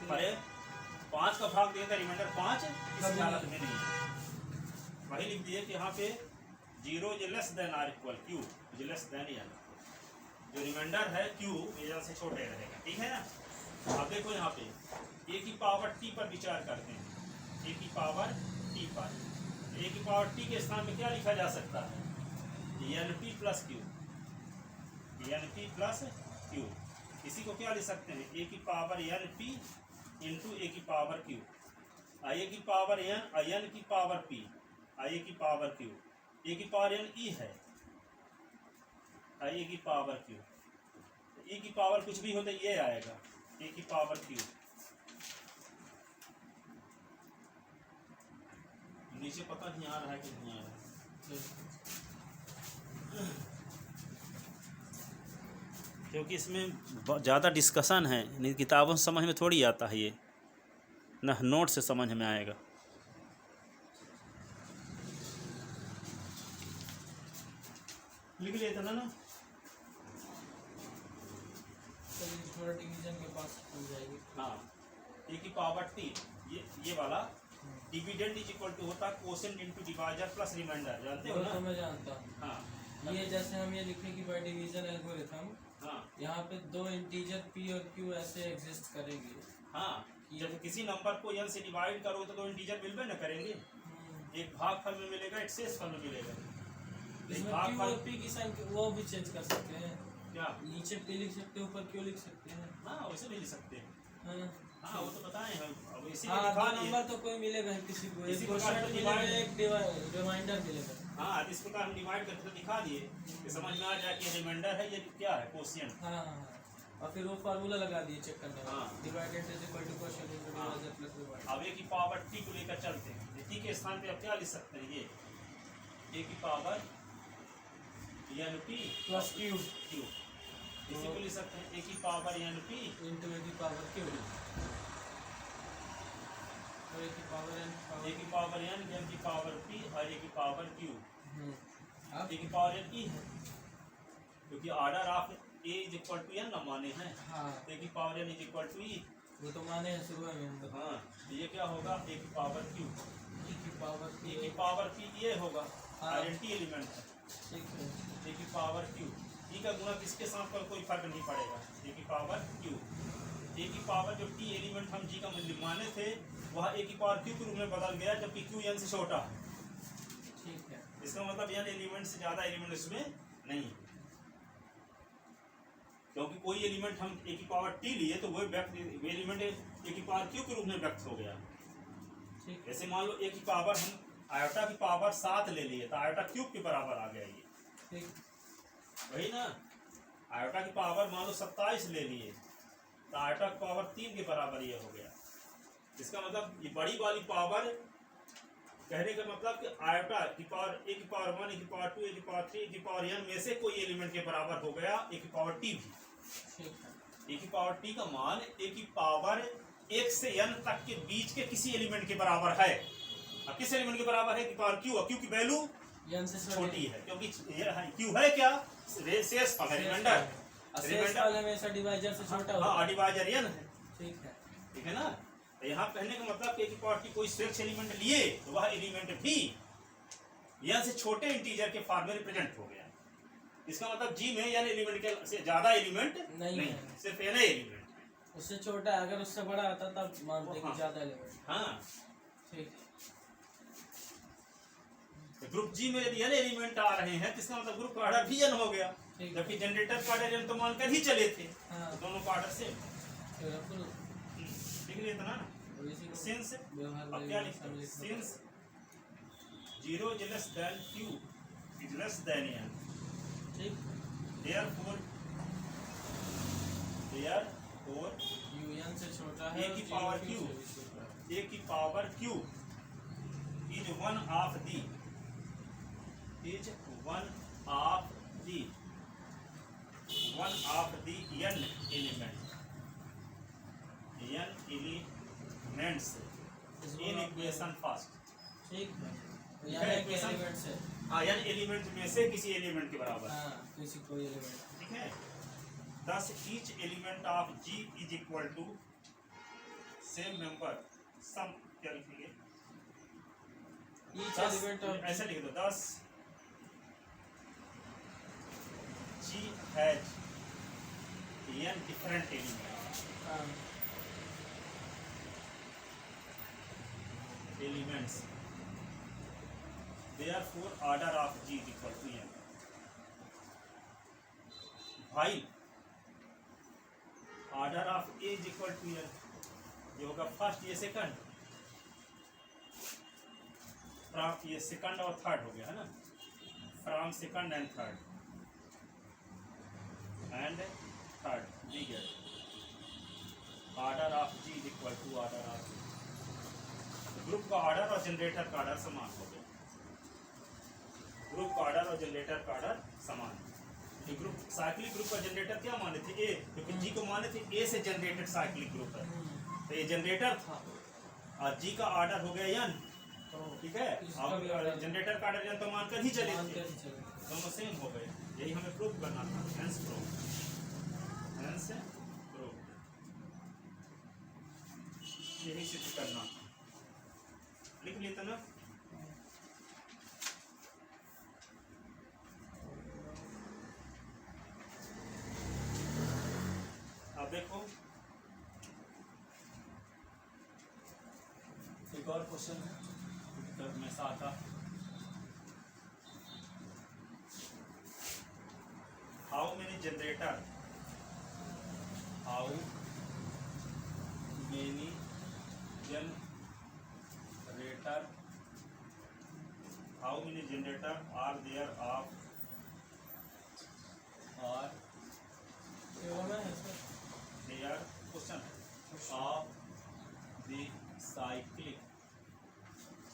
पर 5 का भाग देता रिमाइंडर 5 किसी हालत में नहीं है। वही लिख दिए कि यहाँ पे 0 is less than or equal q is less than n, जो रिमाइंडर है q ये से छोटे रहेगा, ठीक है ना। अब देखो यहाँ पे a की पावर t पर विचार करते हैं, a की पावर t पर, a की पावर t के स्थान पे क्या लिखा जा सकता है, np प्लस q, इसी को क्या लिख सकते हैं, a की पावर np इंटू a की पावर q, a की पावर n, n की पावर p, a की पावर q, a की पावर n e है, a की पावर q, e की पावर कुछ भी हो तो ये आएगा, a की पावर q, नीचे पता नहीं आ रहा है कि नहीं आ रहा है, क्योंकि इसमें ज़्यादा डिस्कशन है, नहीं किताबों से समझ में थोड़ी आता है, ये ना नोट से समझ में आएगा। लिख लेते ना थोड़ा डिवीजन के पास हो जाएगी। हाँ, ए की पावर टी, ये वाला डिविडेंड इज इक्वल टू होता है quotient into divisor plus remainder, जानते हो ना। तो मैं जानता हूँ। हाँ, ये जैसे हम ये लिखें कि बाय डिवीजन एल्गोरिथम, हाँ, यहाँ पे 2 इंटीजर p और q ऐसे एग्जिस्ट करेंगे। हाँ, जब किसी नंबर को n से डिवाइड करो तो 2 इंटीजर मिलबे न करेंगे, एक भागफल में मिलेगा, एक शेषफल में मिलेगा। इसमें q और p की संख्या वो भी चेंज कर सकते हैं क्या, नीचे p लिख सकते हैं, ऊपर q लिख सकते हैं। हाँ, वैसे नहीं लिख सकते, हाँ वो तो बताएं हम, अब इसी हाँ, लिखा दो नंबर तो कोई मिलेगा ही किसी को, एक क्वेश्चन मिलेगा, एक रिमाइंडर मिलेगा। हाँ, इस प्रकार हम डिवाइड करके तो दिखा दिए कि समझ में आ जाए कि रिमाइंडर है, ये क्या है, क्वोशिएंट। हाँ, और फिर वो फार्मूला लगा दिए चेक करने में, हाँ, divided is equal to quotient into divisor plus divide. अब ए की पावर टी को लेकर चलते हैं, टी के स्थान पे अब क्या लिख सकते हैं, ये ए की पावर np प्लस q, इसी को लिख सकते हैं ए की पावर np इंटू ए की पावर q, और ए की पावर n, ए की पावर n, n की पावर p और ए की पावर q, अब ए की पावर n e है, क्योंकि order of A is equal to n ना माने हैं, हाँ, ए की power n is equal to e, वो तो माने हैं शुरू में हम लोग। हाँ, तो ये क्या होगा, ए की पावर q, e की पावर ए की पावर p ये होगा, हाँ, आइडेंटिटी एलिमेंट है, ठीक है। ए की पावर q, e का गुणा किसके साथ पर कोई फर्क नहीं पड़ेगा, ए की पावर q, ए की पावर जो t एलिमेंट हम g का माने थे वह ए की पावर q के रूप में बदल गया, जबकि q n से छोटा है, ठीक है। इसका मतलब n एलिमेंट से ज़्यादा एलिमेंट इसमें नहीं है, क्योंकि कोई एलिमेंट हम ए की पावर t लिए तो वो एलिमेंट ए की पावर q के रूप में व्यक्त हो गया, ठीक जैसे मान लो ए की पावर हम आयोटा की पावर 7 ले लिए तो आयोटा क्यूब के बराबर आ गया ये, ठीक वही ना। आयोटा की पावर मान लो 27 ले लिए तो आयोटा की पावर 3 के बराबर ये हो गया। इसका मतलब ये बड़ी वाली पावर, कहने का मतलब कि आयोटा की पावर ए की पावर 1, ए की पावर 2, ए की पावर 3, ए की पावर n में से कोई एलिमेंट के बराबर हो गया ए की पावर t भी। ठीक है। ए की पावर t का मान ए की पावर 1 से n तक के बीच के किसी एलिमेंट के बराबर है। अब किस एलिमेंट के बराबर है? की पावर q, q की वैल्यू n से छोटी है क्योंकि q है क्या? शेष फल है, रिमाइंडर। शेष वाले में से डिवाइजर से छोटा होता हाँ, डिवाइजर n है, ठीक है। ठीक है ना। तो यहाँ कहने का मतलब कि पावर की कोई शेष एलिमेंट लिए तो वह एलिमेंट भी n से छोटे इंटीजर के फॉर्म में रिप्रेजेंट हो गया। इसका मतलब g में n एलिमेंट के से ज्यादा एलिमेंट नहीं है, सिर्फ n एलिमेंट है। उससे छोटा है, अगर उससे बड़ा आता तब मानते कि ज्यादा एलिमेंट। हाँ, ठीक तो ग्रुप जी में यदि n एलिमेंट आ रहे हैं तो इसका मतलब ग्रुप का ऑर्डर भी n हो गया, जबकि जनरेटर का ऑर्डर n तो मानकर ही चले थे। हाँ। तो दोनों का ऑर्डर सेम, है। ठीक है इतना ना। सिंस अब क्या लिखते हैं? Since 0 is less than q is less than n, ठीक। therefore un से छोटा है a की पावर q, a की power q is one of the n elements in equation first। ठीक है। है, यहाँ एक equation- एलिमेंट से, हाँ, n एलिमेंट में से किसी एलिमेंट के बराबर, हाँ, किसी कोई एलिमेंट। ठीक है। Thus each element of G is equal to same number sum, क्या लिखेंगे? Each Thus, element of ऐसा लिख दो, thus G has n different elements, therefore order of G is equal to n। while order of A is equal to n, ये होगा फर्स्ट, ये सेकंड, फ्रॉम ये सेकंड और थर्ड हो गया है ना, फ्रॉम सेकंड एंड थर्ड दी गया। Order of G is equal to order of group का ऑर्डर और जनरेटर का ऑर्डर समान हो गया। ग्रुप का ऑर्डर और जनरेटर का ऑर्डर समान। ये ग्रुप साइक्लिक ग्रुप का जनरेटर क्या माने थे? ए, क्योंकि जी को माने थे ए से जनरेटेड साइक्लिक ग्रुप है, तो ये जनरेटर था और जी का ऑर्डर हो गया n, ठीक है। अब जनरेटर का ऑर्डर n तो मानकर ही चले थे, दोनों सेम हो गए। यही हमें प्रूफ करना था, हेंस प्रूफ, यही सिद्ध करना। लिख लेते ना। अब देखो एक और क्वेश्चन है उत्तर में सा आता। How many generator are there of their question of the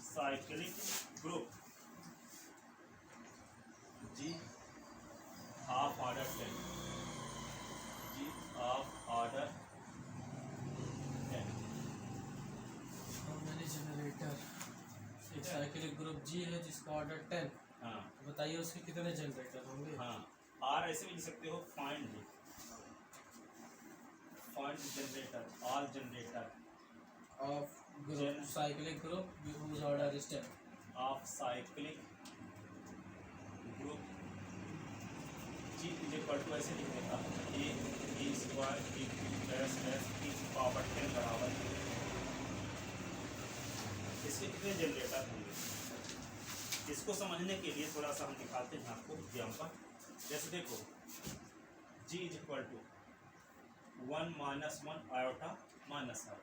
cyclic group G of order 10, G of order 10। Generator एक साइक्लिक ग्रुप जी है जिसका ऑर्डर 10। हाँ, बताइए उसके कितने जनरेटर होंगे? हाँ, आर ऐसे भी लिख सकते हो, find generator, all generator of group cyclic group whose order is 10 of cyclic group G is equal to, ऐसे लिख देता a b square s s की पावर 10 बराबर। इसके कितने जनरेटर होंगे? इसको समझने के लिए थोड़ा सा हम दिखाते हैं आपको एग्जाम्पल। जैसे देखो G is equal to 1 - 1 iota minus R,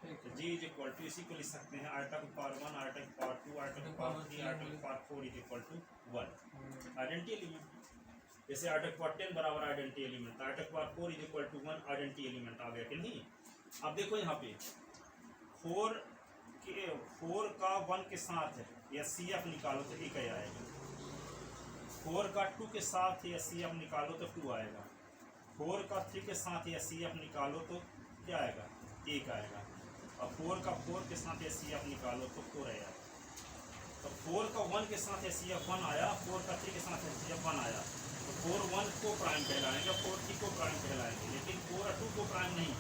तो जी इज इक्वल टू इसी को लिख सकते हैं आयोटा की पावर 1 आयोटा की पावर 2 आयोटा की पावर 3 आयोटा की power 4 is equal to 1 identity element. जैसे आयोटा की पावर 10 बराबर आइडेंटिटी एलिमेंट, आयोटा की power 4 is equal to 1 identity element आ गया कि नहीं। अब देखो यहाँ पे 4 का 1 के साथ है या सी एफ निकालो तो एक ही आएगा, 4 का 2 के साथ या सी एफ निकालो तो 2 आएगा, 4 का 3 के साथ या सी एफ निकालो तो क्या आएगा, 1 आएगा, और 4 का 4 के साथ या सी एफ निकालो तो 4 आएगा। तो 4 का 1 के साथ या सी एफ 1 आया, 4 का 3 के साथ या सी एफ 1 आया, तो 4 1 को प्राइम कहलाएंगे, 4 3 को प्राइम कहलाएंगे, लेकिन 4 और 2 को प्राइम नहीं।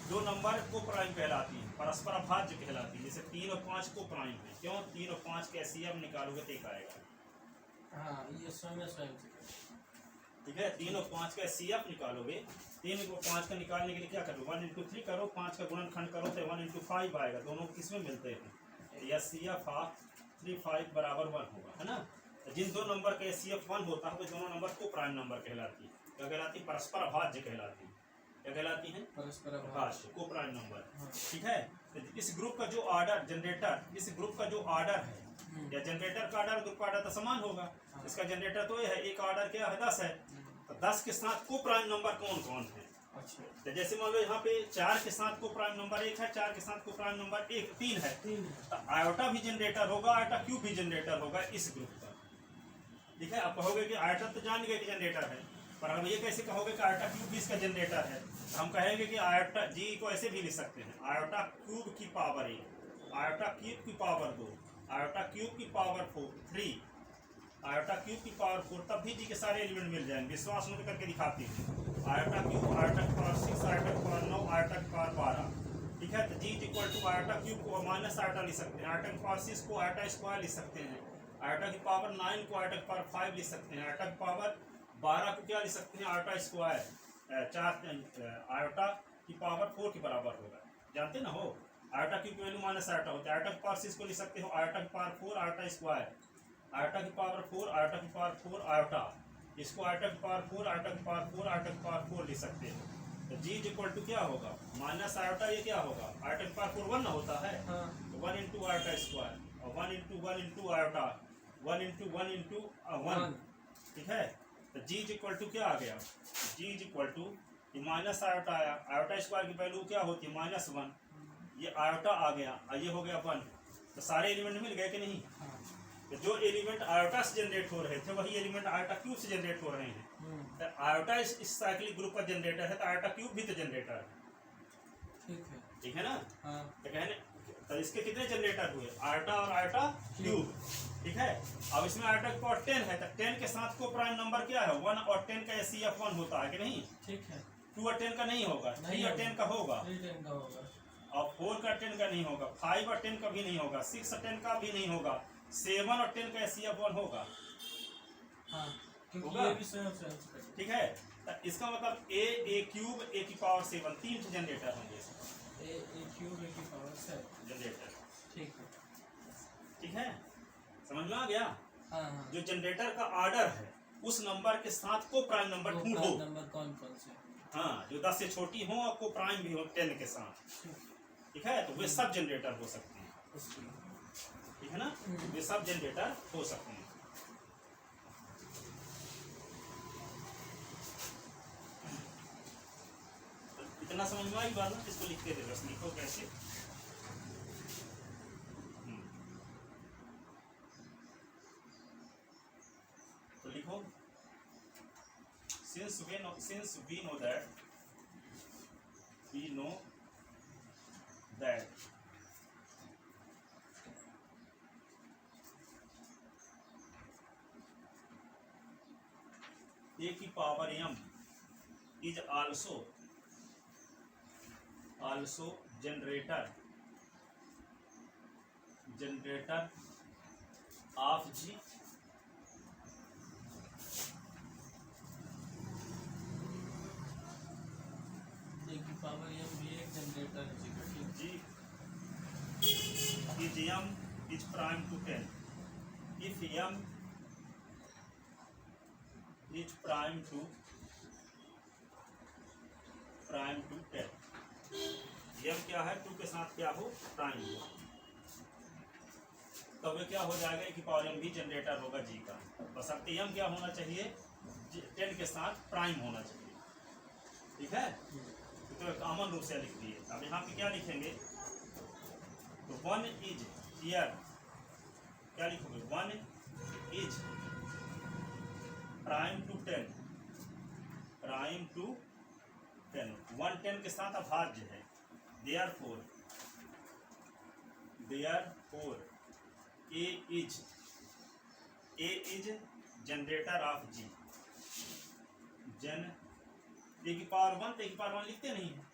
दो नंबर को प्राइम कहलाती है, परस्पर अभाज्य कहलाती है। जैसे 3 और 5 को प्राइम है, क्यों 3 और 5 के सी एफ निकालोगे तो एक आएगा। हाँ ये स्वयं ठीक है, 3 और 5 का सी एफ निकालोगे, 3 को 5 का निकालने के लिए क्या करो, 1 इंटू 3 करो, 5 का गुणनखंड करो तो 1 इंटू 5 आएगा, दोनों किसमें मिलते हैं, या सी एफ ऑफ 3 5 बराबर 1 होगा, है ना। तो जिन दो नंबर का सी एफ 1 होता है वो दोनों नंबर को प्राइम नंबर कहलाती है। क्या कहलाती है, परस्पर अभाज्य कहलाती है। क्या कहलाती है, परस्पर अभाज्य को प्राइम नंबर। हाँ। ठीक है, तो इस ग्रुप का जो ऑर्डर जनरेटर, इस ग्रुप का जो ऑर्डर है या जनरेटर का ऑर्डर ग्रुप का ऑर्डर तो समान होगा। इसका जनरेटर तो ये है, एक ऑर्डर क्या है 10 है, तो 10 के साथ को प्राइम नंबर कौन कौन है। अच्छा, तो जैसे मान लो यहाँ पे 4 के साथ को प्राइम नंबर 1 है, 4 के साथ को प्राइम नंबर 3 है, तो आयोटा भी जनरेटर होगा, आयोटा क्यूब भी जनरेटर होगा इस ग्रुप का। ठीक है, आप कहोगे कि आयोटा तो जान गए कि जनरेटर है, पर हम ये कैसे कहोगे कि आयोटा क्यूब भी इसका जनरेटर है। तो हम कहेंगे कि आयोटा जी को ऐसे भी लिख सकते हैं, आयोटा क्यूब की पावर 1, आयोटा क्यूब की पावर 2, आयोटा क्यूब की पावर 3, आयोटा क्यूब की पावर 4, तब भी जी के सारे एलिमेंट मिल जाएंगे। विश्वास मत करके दिखाते हैं, आयोटा क्यूब, आयोटा की पावर 6, आयोटा की पावर 9, आयोटा की पावर 12। ठीक है, तो जी इक्वल टू आयोटा क्यूब को माइनस आयोटा लिख सकते हैं, आयोटा की पावर 6 को आयोटा स्क्वायर लिख सकते हैं, आयोटा की पावर 9 को आयोटा की पावर 5 लिख सकते हैं, आयोटा की पावर 12 को क्या लिख सकते हैं, आयोटा स्क्वायर 4 आयोटा की पावर 4 के बराबर होगा। जानते ना हो, आयोटा की वैल्यू माइनस आयोटा होता है। आयोटा की पावर 6 को लिख सकते हो आयोटा की पावर 4 आयोटा स्क्वायर, आयोटा की पावर 4 आयोटा की पावर 4 आयोटा, इसको आयोटा की पावर 4 आयोटा की पावर 4 आयोटा की पावर 4 लिख सकते हैं। तो जी इक्वल टू क्या होगा, माइनस आयोटा, ये क्या होगा, आयोटा की पावर 4 1 ना होता है, तो 1 इंटू आयोटा स्क्वायर, और 1 इंटू आयोटा, 1 इंटू 1। ठीक है, तो जी इक्वल टू क्या आ गया, जी इक्वल टू माइनस आयोटा आया, आयोटा स्क्वायर की वैल्यू क्या होती है -1, ये आयोटा आ गया और ये हो गया 1, तो सारे एलिमेंट मिल गए कि नहीं। तो जो एलिमेंट आयोटा से जनरेट हो रहे थे वही एलिमेंट आयोटा क्यूब से जनरेट हो रहे हैं। तो आयोटा इस साइक्लिक ग्रुप का जनरेटर है, तो आयोटा क्यूब भी तो जनरेटर है। ठीक है ना। तो कहने तो इसके कितने जनरेटर हुए, आयोटा और आयोटा क्यूब। ठीक है, अब इसमें आयोटा की पावर 10 है, तो 10 के साथ को प्राइम नंबर क्या है, 1 और 10 का एसीएफ 1 होता है कि नहीं। ठीक है, 2 और 10 का नहीं होगा, 3 और 10 का होगा, और 4 का 10 का नहीं होगा, 5 और 10 का भी नहीं होगा, 6 और 10 का भी नहीं होगा, 7 और 10 का एसीएफ 1 होगा। हाँ, होगा? ये भी स्वयं ठीक है, तो इसका मतलब ए क्यूब ए की पावर 7, 3 जनरेटर होंगे ए क्यूब ए की पावर 7 जनरेटर। ठीक है, ठीक है, समझ में आ गया। हाँ, जो जनरेटर का ऑर्डर है उस नंबर के साथ को प्राइम नंबर ढूंढो। नंबर कौन कौन से, हाँ, जो 10 से छोटी हो और को प्राइम भी हो 10 के साथ। ठीक है, तो वे सब जनरेटर हो सकते हैं। ठीक है ना, वे सब जनरेटर हो सकते हैं। इतना समझ में आई बात ना, इसको लिखते थे, बस लिखो कैसे। तो लिखो, since we know that a की power m is also generator of G की पावर m भी एक जनरेटर है। G is m is prime to 10 if m is prime to 10। m क्या है 2 के साथ क्या हो प्राइम हो, तो वे क्या हो जाएगा कि पावर m भी जनरेटर होगा g का, बशर्ते m क्या होना चाहिए 10 के साथ प्राइम होना चाहिए। ठीक है, तो कॉमन रूप से लिख दिए। अब यहाँ पे क्या लिखेंगे, तो 1 इज हियर, क्या लिखोगे 1 is prime to 10, prime to 10, 1 10 के साथ अभाज्य है, therefore A is generator of G, जन ए की पावर 1 तो ए की पावर 1 लिखते नहीं है,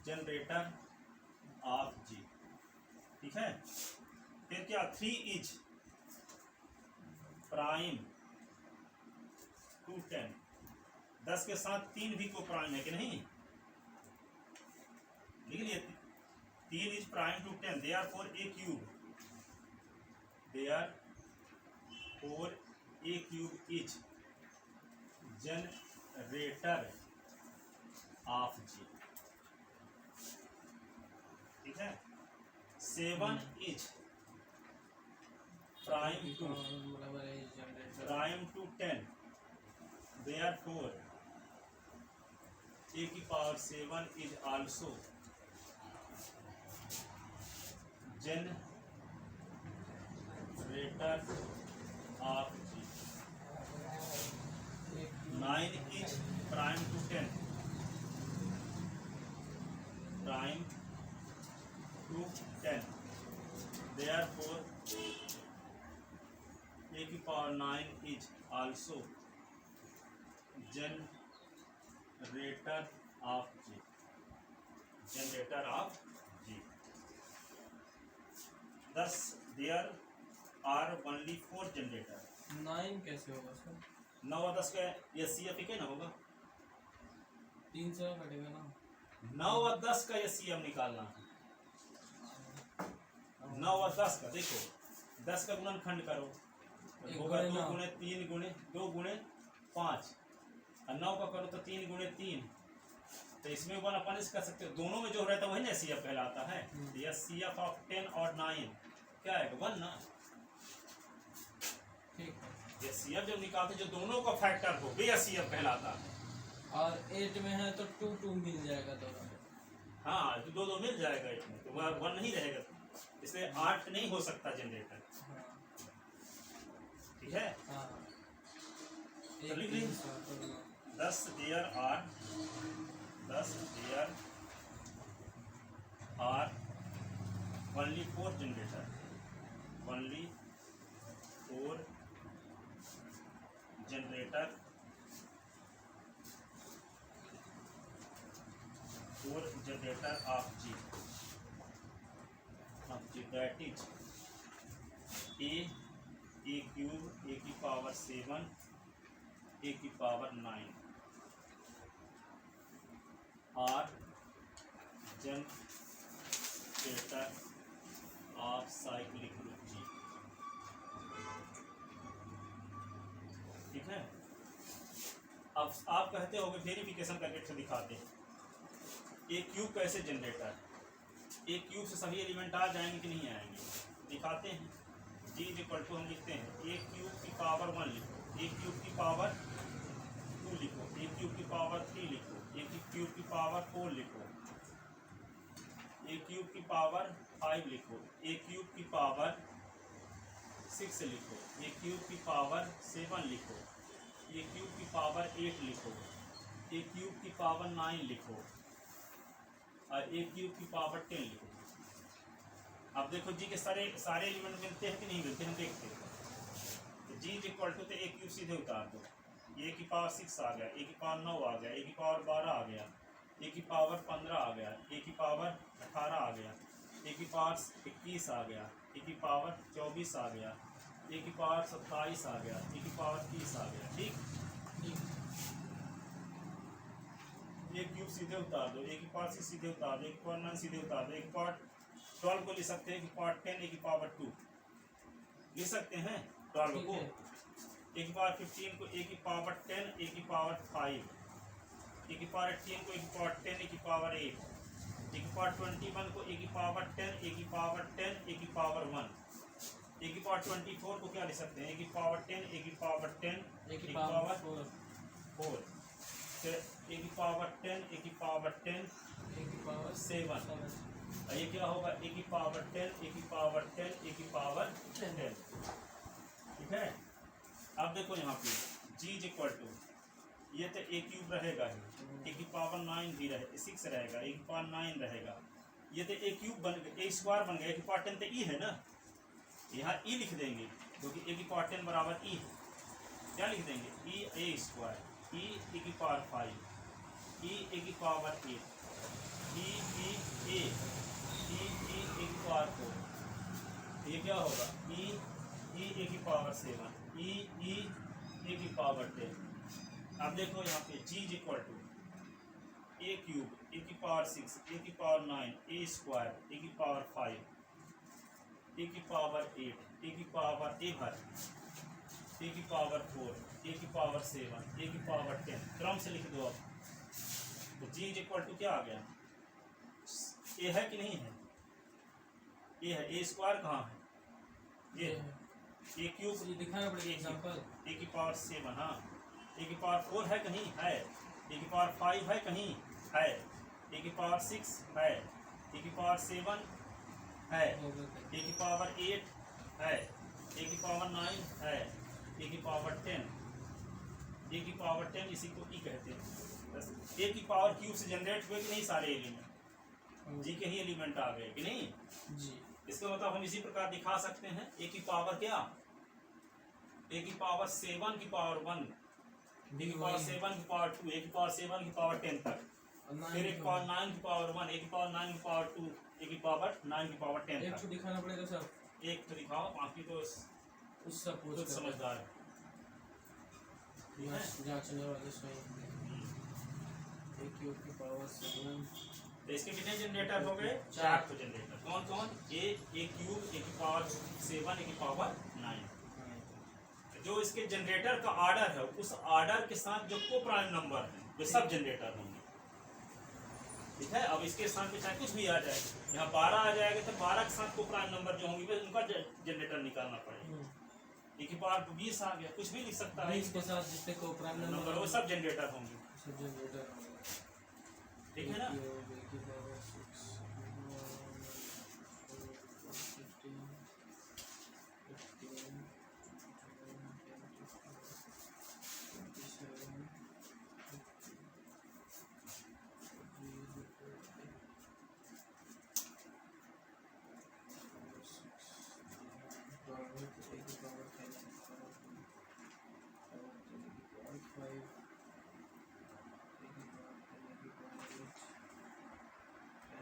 जनरेटर ऑफ जी। ठीक है, फिर क्या 3 इज प्राइम टू 10, 10 के साथ 3 भी को प्राइम है कि नहीं, लिख लिए 3 is prime to 10, therefore A cube, therefore A cube is generator of G. ठीक है, 7 is prime to 10, therefore a की power 7 is also generator of G. 9 is prime to 10, prime to 10, therefore a की power 9 is also generator of G, generator of G. 10 there are only 4 generator. 9 कैसे होगा सर? 9 और 10 का एससीएफ ही ना होगा, 3 से कटेगा ना। 9 और 10 का एससीएफ निकालना है, 9 और 10 का देखो, 10 का गुणनखंड करो, होगा 2 गुणे 3 गुणे 2 गुणे 5, और 9 का करो तो 3 गुणे 3, तो इसमें 1 अपन इस कर सकते हो, दोनों में जो रहता है वही ना एससीएफ कहलाता है। एससीएफ ऑफ 10 और 9 क्या है 1 ना। ठीक है, एससीएफ जब निकालते जो दोनों का फैक्टर हो वे एससीएफ कहलाता है। और 8 में है तो 2 2 मिल जाएगा दोनों में। हाँ, तो 2 2 मिल जाएगा इसमें, तो 1 नहीं रहेगा, इसलिए 8 नहीं हो सकता जनरेटर। ठीक है, हाँ, तो लिख ली 10 there are only 4 generator, only 4 generator, 4 generator of G, that is A cube A की पावर 7 ए की power 9 are generator of cyclic group G. ठीक है, अब आप कहते होगे वेरिफिकेशन करके से दिखाते हैं ए क्यूब कैसे जनरेटर, ए क्यूब से सभी एलिमेंट आ जाएंगे कि नहीं आएंगे, दिखाते हैं। जी इक्वल टू हम लिखते हैं ए क्यूब की पावर 1 लिखो, ए क्यूब की पावर 2 लिखो, ए क्यूब की पावर 3 लिखो, ए क्यूब की पावर 4 लिखो, ए क्यूब की पावर 5 लिखो, ए क्यूब की पावर 6 लिखो, ए क्यूब की पावर 7 लिखो, ए क्यूब की पावर 8 लिखो, ए क्यूब की पावर 9 लिखो, और ए क्यूब की पावर 10 लिखो। अब देखो जी के सारे एलिमेंट मिलते हैं कि नहीं मिलते हैं, देखते हैं। तो जी इक्वल टू तो ए क्यूब सीधे उतार दो, ए की पावर 6 आ गया, ए की पावर 9 आ गया, ए की पावर 12 आ गया, ए की पावर 15 आ गया, ए की पावर 18 आ गया, ए की पावर 21 आ गया, ए की पावर 24 आ गया, ए की पावर 27 आ गया, ए की पावर 30 आ गया। ठीक, ए क्यूब सीधे उतार दो, ए की पावर 6 सीधे उतार दो, ए की पावर 9 सीधे उतार दो, ए की पावर 12 को लिख सकते हैं, ए की पावर 10, ए की पावर 2 लिख सकते हैं 12 को, ए की पावर 15 को ए की पावर 10, ए की पावर 5, ए की पावर 18 को ए की पावर 10, ए की पावर 8, ए की पावर 21 को ए की पावर 10, ए की पावर 10, ए की पावर 1, ए की पावर 24 को क्या लिख सकते हैं? ए की पावर 10, ए की पावर 10, ए की पावर 4, फिर ए की पावर 10, ए की पावर 10, ए की पावर 7, और ये क्या होगा? ए की पावर 10, ए की पावर 10, ए की पावर 10। ठीक है, अब देखो यहाँ पे g इज इक्वल टू, ये तो ए क्यूब रहेगा ही, ए की पावर 9 भी रहे 6 रहेगा, ए की पावर 9 रहेगा, ये तो ए क्यूब बन गया, ए स्क्वायर बन गया, ए की पावर 10 तो ई है ना, यहाँ ई लिख देंगे क्योंकि ए की पावर 10 बराबर ई है। क्या लिख देंगे? ई ए स्क्वायर, ई ए की पावर 5, ई ए की पावर 8, ई ए ए की पावर 4, ये क्या होगा? ई ए की पावर 7, ई ए की पावर 10। अब देखो यहाँ पे g is equal to A cube, A की पावर 6, ए की पावर 9, ए स्क्वायर, ए की पावर 5, ए की पावर 8, ए की पावर ए भर, ए की पावर 4, ए की पावर 7, ए की पावर 10, क्रम से लिख दो अब। तो g इज इक्वल टू क्या आ गया? ए है कि नहीं है? ए है, ए स्क्वायर कहाँ है? ये ए क्यूब दिखाना पड़ेगा एग्जांपल। ए की पावर 7, हाँ, ए की पावर 4 है कहीं? है। ए की पावर 5 है कहीं? है। ए की पावर 6 है, ए की पावर 7 है, ए की पावर 8 है, ए की पावर 9 है, ए की पावर 10, ए की पावर 10 इसी को ई कहते हैं। बस ए की पावर क्यूब से जनरेट हुए कि नहीं सारे एलिमेंट? जी के ही एलिमेंट आ गए कि नहीं? जी। इसका मतलब हम इसी प्रकार दिखा सकते हैं, ए की पावर क्या? ए की पावर 7 की पावर 1, ए की पावर 7 की पावर 2, ए की पावर 7 की पावर 10 तक, फिर एक पावर 9 की पावर 1, ए की पावर 9 की पावर 2, ए की पावर 9 की पावर 10 एक तक। तो दिखाना पड़ेगा सर। एक तो दिखाओ, बाकी तो उससे पूछ खुद समझदार है। जांचने वाले सही। ए क्यूब की पावर 7, तो इसके कितने जनरेटर हो गए? 4 तो जनरेटर। कौन कौन? ए क्यूब, ए की पावर 7, ए की पावर 9। जो इसके जनरेटर का ऑर्डर है, उस ऑर्डर के साथ जो को प्राइम नंबर है वे सब जनरेटर होंगे। ठीक है, अब इसके स्थान पे चाहे कुछ भी आ जाए, यहाँ 12 आ जाएगा तो 12 के साथ को प्राइम नंबर जो होंगे उनका जनरेटर निकालना पड़ेगा। ए की पावर 20 आ गया, कुछ भी लिख सकता है, इसके साथ जितने को प्राइम नंबर वो सब जनरेटर होंगे। सब जनरेटर ठीक है ना?